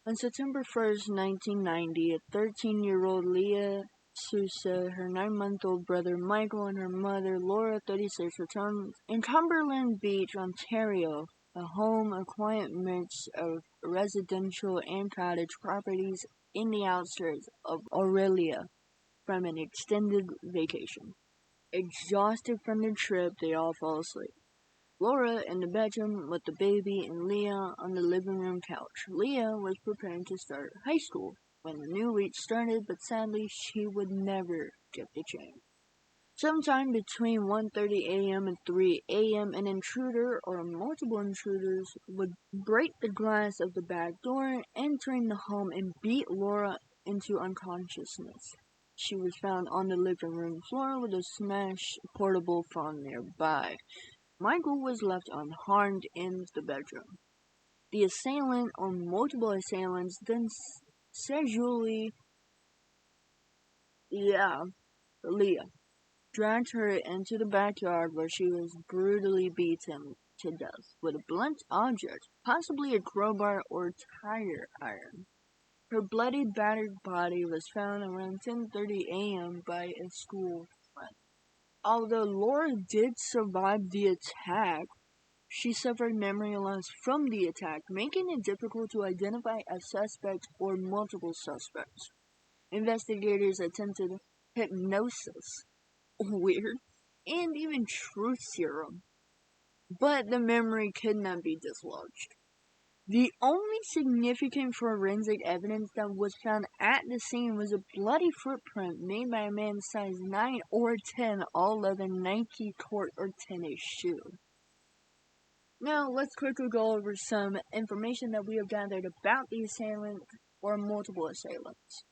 On September 1st, 1990, a 13-year-old Leah Sousa, her 9-month-old brother Michael, and her mother Laura, 36, returned in Cumberland Beach, Ontario, a home a quiet mix of residential and cottage properties in the outskirts of Aurelia, from an extended vacation. Exhausted from the trip, they all fall asleep. Laura in the bedroom with the baby and Leah on the living room couch. Leah was preparing to start high school when the new week started, but sadly she would never get the chance. Sometime between 1:30 a.m. and 3 a.m., an intruder or multiple intruders would break the glass of the back door, entering the home and beat Laura into unconsciousness. She was found on the living room floor with a smashed portable phone nearby. Michael was left unharmed in the bedroom. The assailant or multiple assailants then sexually, Leah, dragged her into the backyard where she was brutally beaten to death with a blunt object, possibly a crowbar or tire iron. Her bloody, battered body was found around 10:30 a.m. by a school friend. Although Laura did survive the attack, she suffered memory loss from the attack, making it difficult to identify a suspect or multiple suspects. Investigators attempted hypnosis, weird, and even truth serum, but the memory could not be dislodged. The only significant forensic evidence that was found at the scene was a bloody footprint made by a man's size 9 or 10 all-leather Nike court or tennis shoe. Now, let's quickly go over some information that we have gathered about the assailant or multiple assailants.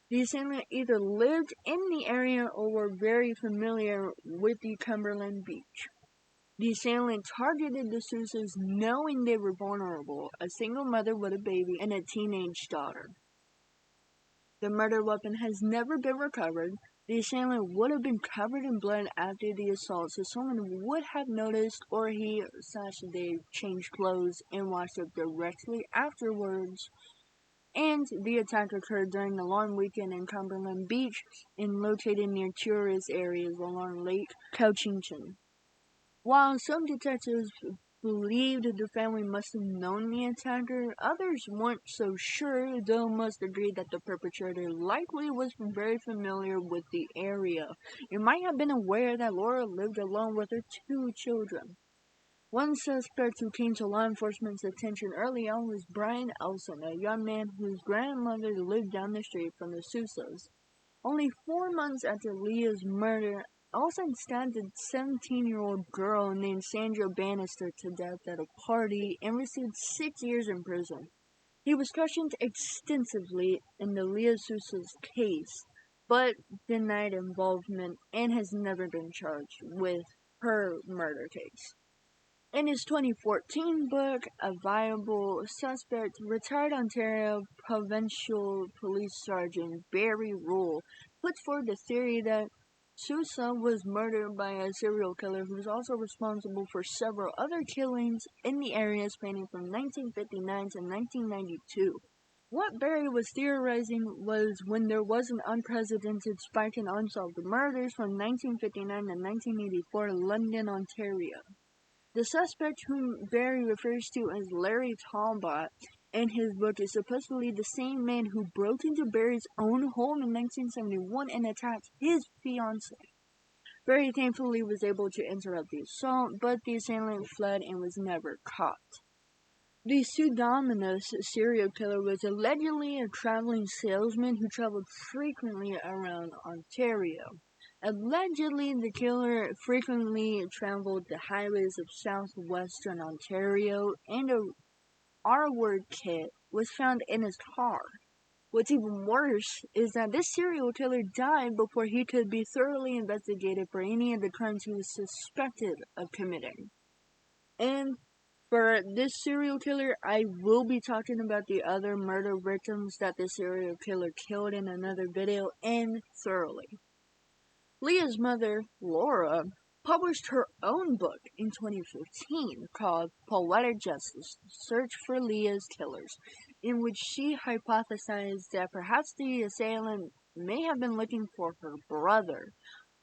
The assailant either lived in the area or were very familiar with the Cumberland Beach. The assailant targeted the Sousas knowing they were vulnerable, a single mother with a baby and a teenage daughter. The murder weapon has never been recovered. The assailant would have been covered in blood after the assault, so someone would have noticed, or they changed clothes and washed up directly afterwards. And the attack occurred during the long weekend in Cumberland Beach and located near tourist areas along Lake Cowichan. While some detectives believed the family must have known the attacker, others weren't so sure, though most agreed that the perpetrator likely was very familiar with the area and might have been aware that Laura lived alone with her 2 children. One suspect who came to law enforcement's attention early on was Brian Elson, a young man whose grandmother lived down the street from the Sousas. Only 4 months after Leah's murder, Elson stabbed a 17-year-old girl named Sandra Bannister to death at a party and received 6 years in prison. He was questioned extensively in the Leah Sousa's case, but denied involvement and has never been charged with her murder case. In his 2014 book, A Viable Suspect, retired Ontario Provincial Police Sergeant Barry Rule put forward the theory that Sousa was murdered by a serial killer who was also responsible for several other killings in the area spanning from 1959 to 1992. What Barry was theorizing was when there was an unprecedented spike in unsolved murders from 1959 to 1984 in London, Ontario. The suspect, whom Barry refers to as Larry Talbot in his book, is supposedly the same man who broke into Barry's own home in 1971 and attacked his fiancée. Barry thankfully was able to interrupt the assault, but the assailant fled and was never caught. The pseudonymous serial killer was allegedly a traveling salesman who traveled frequently around Ontario. Allegedly, the killer frequently traveled the highways of southwestern Ontario, and a R-word kit was found in his car. What's even worse is that this serial killer died before he could be thoroughly investigated for any of the crimes he was suspected of committing. And for this serial killer, I will be talking about the other murder victims that the serial killer killed in another video, and thoroughly. Leah's mother, Laura, published her own book in 2015 called Poetic Justice: Search for Leah's Killers, in which she hypothesized that perhaps the assailant may have been looking for her brother,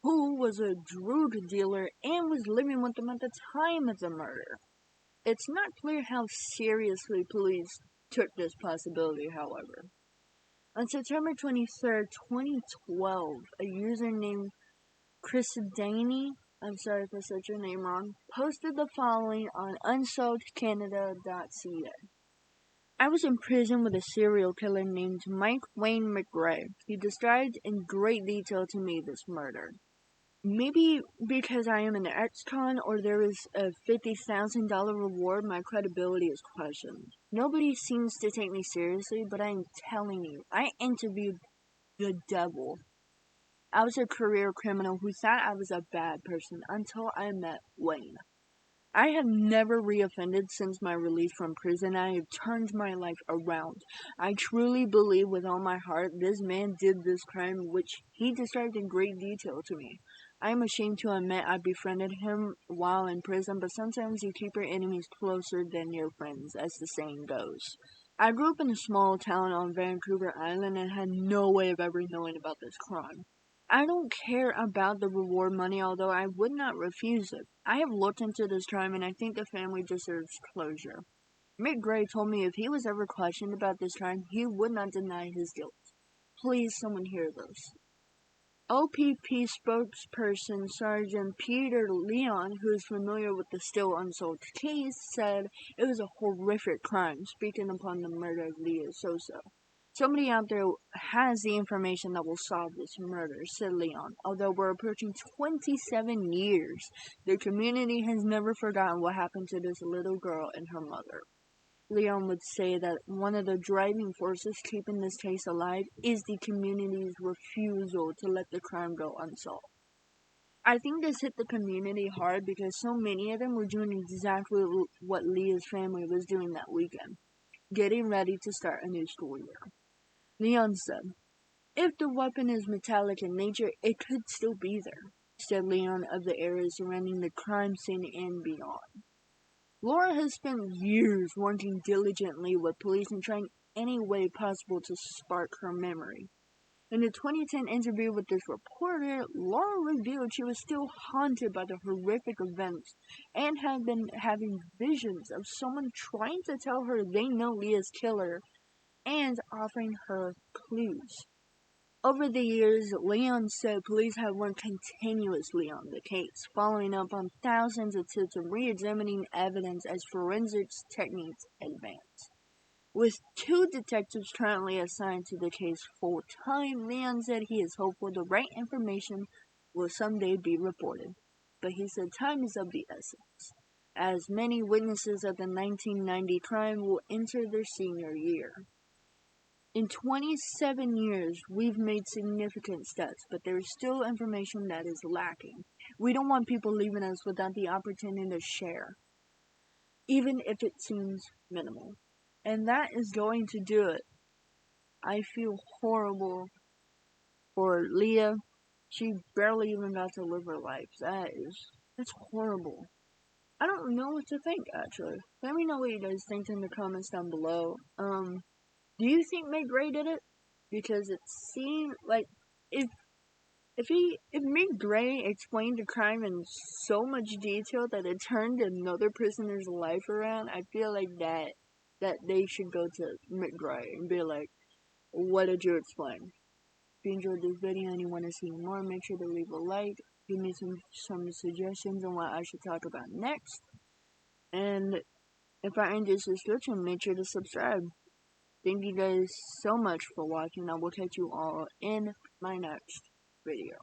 who was a drug dealer and was living with them at the time of the murder. It's not clear how seriously police took this possibility, however. On September 23rd, 2012, a user named Chrisidani, I'm sorry if I said your name wrong, posted the following on unsolvedcanada.ca. I was in prison with a serial killer named Mike Wayne McRae. He described in great detail to me this murder. Maybe because I am an ex-con or there is a $50,000 reward, my credibility is questioned. Nobody seems to take me seriously, but I am telling you, I interviewed the devil. I was a career criminal who thought I was a bad person until I met Wayne. I have never reoffended since my release from prison. I have turned my life around. I truly believe with all my heart this man did this crime, which he described in great detail to me. I am ashamed to admit I befriended him while in prison, but sometimes you keep your enemies closer than your friends, as the saying goes. I grew up in a small town on Vancouver Island and had no way of ever knowing about this crime. I don't care about the reward money, although I would not refuse it. I have looked into this crime and I think the family deserves closure. Mick Gray told me if he was ever questioned about this crime, he would not deny his guilt. Please, someone hear this. OPP spokesperson Sergeant Peter Leon, who is familiar with the still unsolved case, said it was a horrific crime, speaking upon the murder of Leah Sousa. Somebody out there has the information that will solve this murder, said Leon. Although we're approaching 27 years, the community has never forgotten what happened to this little girl and her mother. Leon would say that one of the driving forces keeping this case alive is the community's refusal to let the crime go unsolved. I think this hit the community hard because so many of them were doing exactly what Leah's family was doing that weekend, getting ready to start a new school year. Leon said, if the weapon is metallic in nature, it could still be there, said Leon of the area surrounding the crime scene and beyond. Laura has spent years working diligently with police and trying any way possible to spark her memory. In a 2010 interview with this reporter, Laura revealed she was still haunted by the horrific events and had been having visions of someone trying to tell her they know Leah's killer and offering her clues. Over the years, Leon said police have worked continuously on the case, following up on thousands of tips and re-examining evidence as forensics techniques advance. With 2 detectives currently assigned to the case full-time, Leon said he is hopeful the right information will someday be reported. But he said time is of the essence, as many witnesses of the 1990 crime will enter their senior year. In 27 years, we've made significant steps, but there is still information that is lacking. We don't want people leaving us without the opportunity to share, even if it seems minimal. And that is going to do it. I feel horrible for Leah. She barely even got to live her life. That's horrible. I don't know what to think, actually. Let me know what you guys think in the comments down below. Do you think Meg Gray did it? Because it seemed like if Meg Gray explained the crime in so much detail that it turned another prisoner's life around, I feel like that they should go to Meg Gray and be like, what did you explain? If you enjoyed this video and you want to see more, make sure to leave a like, give me some suggestions on what I should talk about next, and if I end this description, make sure to subscribe. Thank you guys so much for watching. I will catch you all in my next video.